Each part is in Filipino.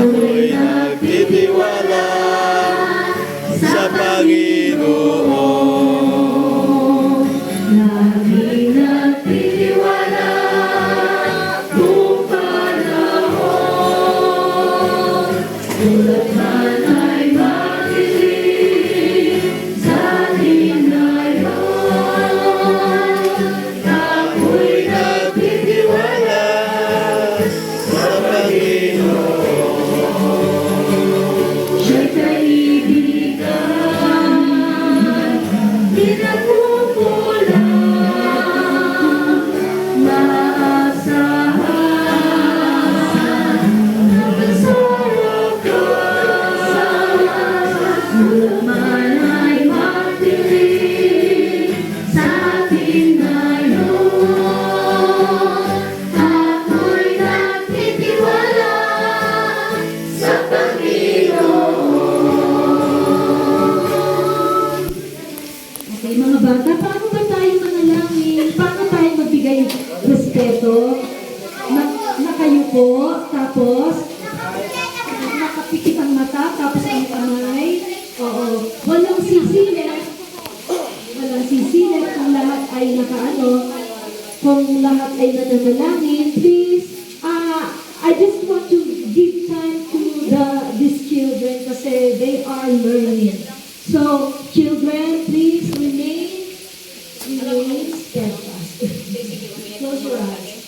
Ako'y nagtitiwala sa Panginoon. Laging nagtitiwala kung panahon. Tulad man ay makinig sa ating ngayon. Ako'y Nagtitiwala sa Panginoon. siya'y kaibigan, di nagkukulang, maasahan, napasarap ka. Tulad man ay magtitig sa ating ngayon. Ako'y nagtitiwala sa Panginoon. Okay, mga bata, paano ba tayo manalangin? Paano tayo magbigay respeto? Nakayuko, tapos nakapikit ang mata, tapos ang kamay. Oo. Walang sisilip. Walang sisilip kung lahat ay kung lahat ay nananalangin. Please, I just want to give time to these children kasi they are learning. So, children, please remain steadfast. Close your eyes.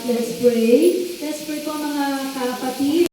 Let's pray. Let's pray po mga kapatid.